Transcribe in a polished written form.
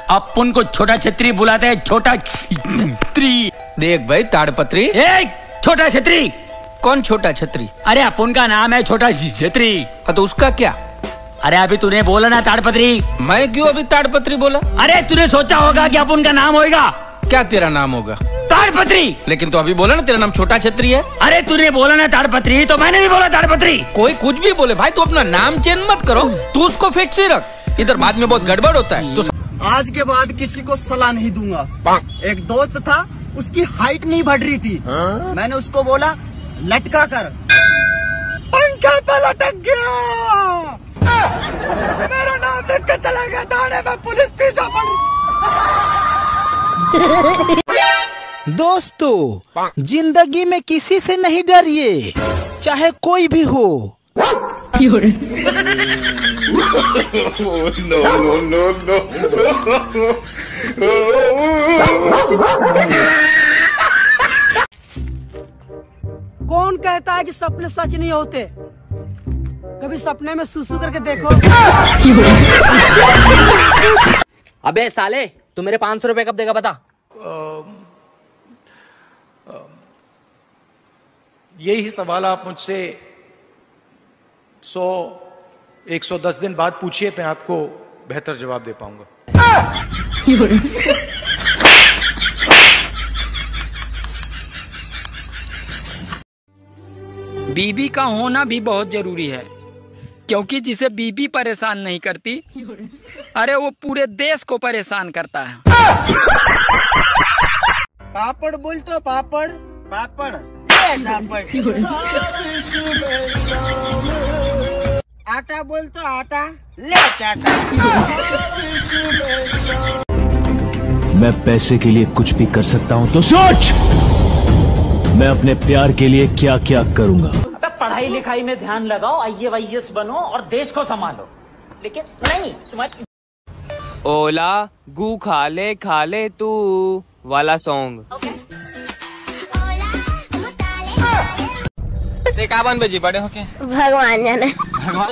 अपन को छोटा छतरी बुलाते हैं, छोटा छतरी। देख भाई ताड़पत्री। छोटा छतरी। कौन छोटा छतरी? अरे अपन का नाम है छोटा छतरी। तो उसका क्या? अरे अभी तूने बोला ना ताड़पत्री। मैं क्यों अभी ताड़पत्री बोला? अरे तूने सोचा होगा कि अपन का नाम होगा। क्या तेरा नाम होगा? ताड़पत्री। लेकिन तो अभी बोला ना तेरा नाम छोटा छतरी है। अरे तूने बोला ना ताड़पत्री, तो मैंने भी बोला ताड़पत्री। कोई कुछ भी बोले भाई, तू अपना नाम चेंज मत करो, तू उसको फिक्स ही रख, इधर बाद में बहुत गड़बड़ होता है। तो आज के बाद किसी को सलाह नहीं दूंगा। एक दोस्त था, उसकी हाइट नहीं बढ़ रही थी। मैंने उसको बोला लटका कर, पंखे पे लटक गया। मेरा नाम देख के चला गया थाने में, पुलिस पीछा पड़। दोस्तों, जिंदगी में किसी से नहीं डरिए, चाहे कोई भी हो। कौन कहता है कि सपने सच नहीं होते? कभी सपने में सुसु करके देखो। अबे साले, तू मेरे 500 रुपए कब देगा बता? यही सवाल आप मुझसे 110 दिन बाद पूछिए, मैं आपको बेहतर जवाब दे पाऊंगा। बीबी का होना भी बहुत जरूरी है, क्योंकि जिसे बीबी परेशान नहीं करती, अरे वो पूरे देश को परेशान करता है। पापड़ बोल तो पापड़, पापड़ आटा बोल तो आटा, ले चाटा। मैं पैसे के लिए कुछ भी कर सकता हूँ, तो सोच मैं अपने प्यार के लिए क्या क्या करूँगा। पढ़ाई लिखाई में ध्यान लगाओ, IAS बनो और देश को संभालो, लेकिन नहीं तुम्हारी। ओला गू खा ले तू वाला सॉन्ग। ते का बन बेजी बड़े होके? भगवान जाने। भगवान